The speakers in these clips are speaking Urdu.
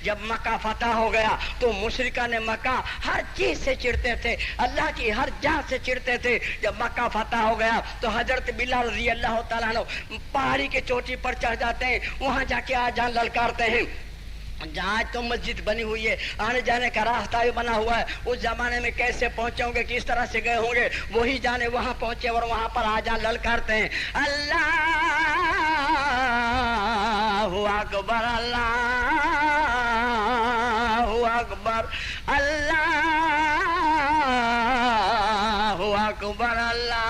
جب مکہ فتح ہو گیا تو مشرکان مکہ ہر چیز سے چڑھتے تھے، اللہ کی ہر جان سے چڑھتے تھے۔ جب مکہ فتح ہو گیا تو حضرت بلال رضی اللہ تعالیٰ عنہ پہاڑی کے چوٹی پر چڑھ جاتے ہیں، وہاں جا کے آذان للکارتے ہیں۔ جہاں تو مسجد بنی ہوئی ہے، آنے جانے کا راستہ بھی بنا ہوا ہے، اس زمانے میں کیسے پہنچے ہوں گے، کس طرح سے گئے ہوں گے، وہی جانے وہاں پہنچے اور وہاں پر آذان للکارتے ہیں، اللہ اکبر اللہ اکبر اللہ اکبر اللہ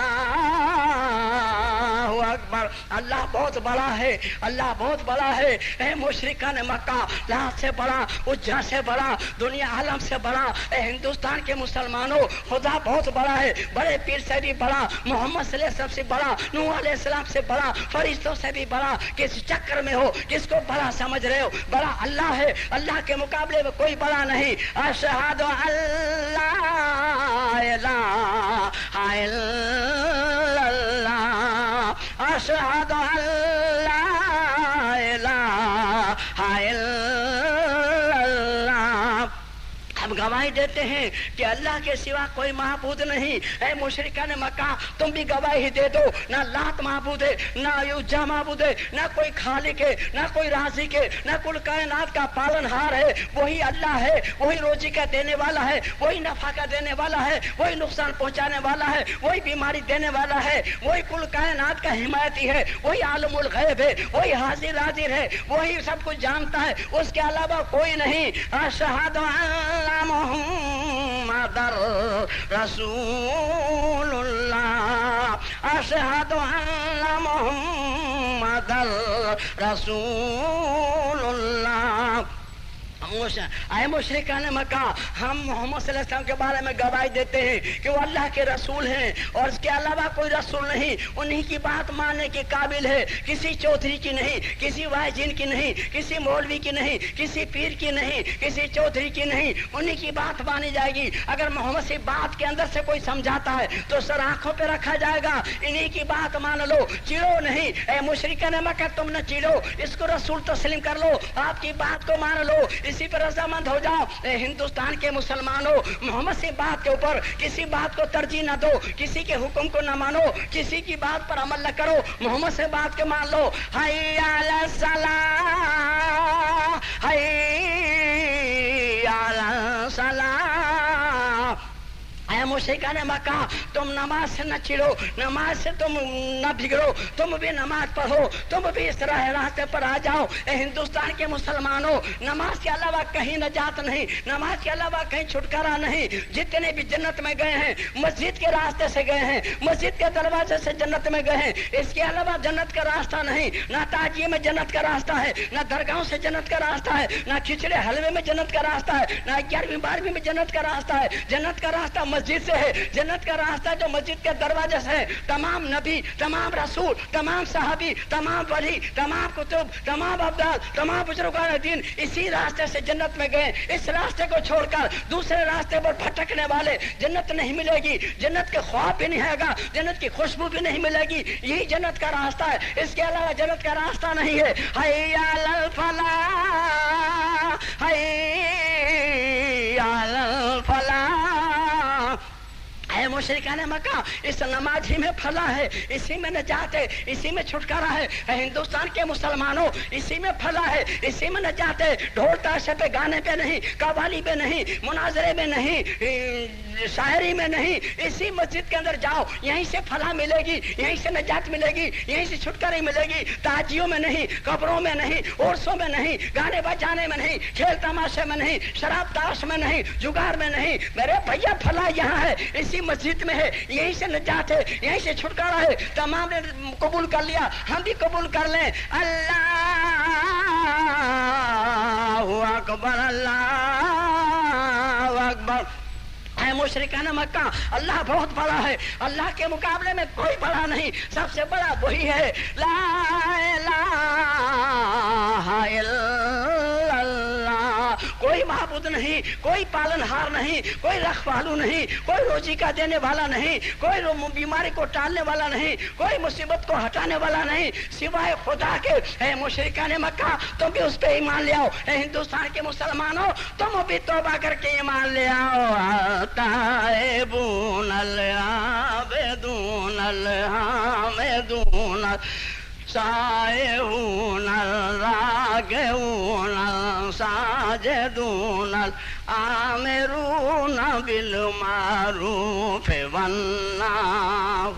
اکبر۔ اللہ بہت بڑا ہے، اللہ بہت بڑا ہے۔ اے مشرکان مکہ، لات سے بڑا، عزا سے بڑا، دنیا عالم سے بڑا، اے ہندوستان کے مسلمانوں، خدا بہت بڑا ہے، بڑے پیر سے بھی بڑا، محمد صلی اللہ علیہ وسلم سے بڑا، نوح علیہ السلام سے بڑا، فرشتوں سے بھی بڑا۔ کس چکر میں ہو، کس کو بڑا سمجھ رہے ہو؟ بڑا اللہ ہے، اللہ کے مقابلے میں کوئی بڑا نہیں۔ اشہد اللہ الہ الا اللہ، اشہد ان لا الہ الا اللہ۔ ہم گواہی دیتے ہیں کہ اللہ کے سوا کوئی معبود نہیں۔ اے مشرکان مکہ، تم بھی گواہی دے دو، نہ لات معبود ہے، نہ عزا معبود ہے، نہ کوئی خالق ہے، نہ کوئی رازق ہے، نہ کل کائنات کا پالن ہار ہے، وہی اللہ ہے، وہی روزی کا دینے والا ہے، وہی نفع کا دینے والا ہے، وہی نقصان پہنچانے والا ہے، وہی بیماری دینے والا ہے، وہی کل کائنات کا حمایتی ہے، وہی عالم الغیب ہے، وہی حاضر حاضر ہے، وہی سب کچھ جانتا ہے، اس کے علاوہ کوئی نہیں۔ اشہد ان محمد رسول اللہ، اشہد ان محمد رسول اللہ۔ اے مشرکان مکہ، ہم محمد صلی اللہ علیہ وسلم کے بارے میں گواہی دیتے ہیں کہ وہ اللہ کے رسول ہیں اور اس کے علاوہ کوئی رسول نہیں، انہی کی بات ماننے کے قابل ہے، کسی چودھری کی نہیں، کسی وائزین کی نہیں، کسی مولوی کی نہیں، کسی پیر کی نہیں، کسی چودھری کی نہیں، انہی کی بات مانی جائے گی۔ اگر محمد سے بات کے اندر سے کوئی سمجھاتا ہے تو سر آنکھوں پہ رکھا جائے گا، انہی کی بات مان لو، چڑو نہیں۔ اے مشرکان مکہ، تم نہ چڑو، اس کو رسول تسلیم کر لو، آپ کی بات کو مان لو، اسی پر رضامند ہو جاؤ۔ اے ہندوستان کے مسلمانوں، محمد سے بات کے اوپر کسی بات کو ترجیح نہ دو، کسی کے حکم کو نہ مانو، کسی کی بات پر عمل نہ کرو، محمد سے بات کے مان لو۔ حی علی الصلاۃ، حی علی الصلاۃ۔ اے مشرکان مکہ، تم نماز سے نہ چڑو، نماز سے تم نہ بگڑو، تم بھی نماز پڑھو، تم بھی اس طرح راستے پر آ جاؤ۔ اے ہندوستان کے مسلمانوں، نماز کے علاوہ کہیں نجات نہیں، نماز کے علاوہ کہیں چھٹکارا نہیں۔ جتنے بھی جنت میں گئے ہیں مسجد کے راستے سے گئے ہیں، مسجد کے دروازے سے جنت میں گئے ہیں، اس کے علاوہ جنت کا راستہ نہیں۔ نہ تاجیے میں جنت کا راستہ ہے، نہ درگاہوں سے جنت کا راستہ ہے، نہ کھچڑے حلوے میں جنت کا راستہ ہے، نہ 11ویں 12ویں میں جنت کا راستہ ہے۔ جنت کا راستہ مسجد سے ہے، جنت کا راستہ جو مسجد کے دروازے سے ہے۔ تمام نبی، تمام رسول، تمام صحابی، تمام ولی، تمام کتب، تمام ابدال، تمام بزرگان دین اسی راستے سے جنت میں گئے۔ اس راستے کو چھوڑ کر دوسرے راستے پر بھٹکنے والے جنت نہیں ملے گی، جنت کے خواب بھی نہیں ہے گا، جنت کی خوشبو بھی نہیں ملے گی۔ یہی جنت کا راستہ ہے، اس کے علاوہ جنت کا راستہ نہیں ہے۔ حی علی الفلاح، حی علی الفلاح۔ اے مشرکان مکہ، اس نماز ہی میں فلاح ہے، اسی میں نجات ہے، اسی میں چھٹکارا ہے۔ اے ہندوستان کے مسلمانوں، اسی میں فلاح ہے، اسی میں نجات ہے۔ ڈھول تاشے پہ، گانے پہ نہیں، قوالی پہ نہیں، مناظرے میں نہیں، شاعری میں نہیں، اسی مسجد کے اندر جاؤ، یہیں سے فلاح ملے گی، یہیں سے نجات ملے گی، یہیں سے چھٹکاری ملے گی۔ تاجیوں میں نہیں، قبروں میں نہیں، عرسوں میں نہیں، گانے بجانے میں نہیں، کھیل تماشے میں نہیں، شراب تاش میں نہیں، جگار میں نہیں۔ میرے بھیا فلاح یہاں ہے، اسی مسجد میں ہے، یہیں سے نجات ہے، یہیں سے چھٹکارا ہے۔ تمام نے قبول کر لیا، ہم بھی قبول کر لیں۔ اللہ اکبر، اللہ اکبر۔ اے مشرکان مکہ، اللہ بہت بڑا ہے، اللہ کے مقابلے میں کوئی بڑا نہیں، سب سے بڑا وہی ہے۔ لا الہ الا اللہ کوئی معبود نہیں، کوئی پالنہار نہیں، کوئی رکھوالو نہیں، کوئی روزی کا دینے والا نہیں، کوئی بیماری کو ٹالنے والا نہیں، کوئی مصیبت کو ہٹانے والا نہیں سوائے خدا کے۔ اے مشرکان مکہ تم بھی اس پہ ایمان لے آؤ، اے ہندوستان کے مسلمانوں تم بھی توبہ کر کے ایمان لے آؤ۔ تائبون العابدون الحامدون سائحون الراکعون الساجدون الآمرون بالمعروف والناہون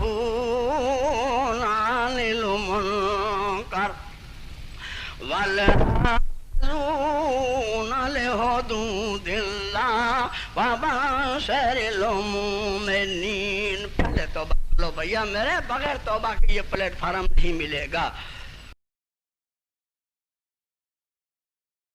عن المنکر والعاملون لحدود اللہ وبشر المؤمنین۔ پہلے توبہ لو بھیا، میرے بغیر توبہ کے یہ پلیٹ فارم نہیں ملے گا۔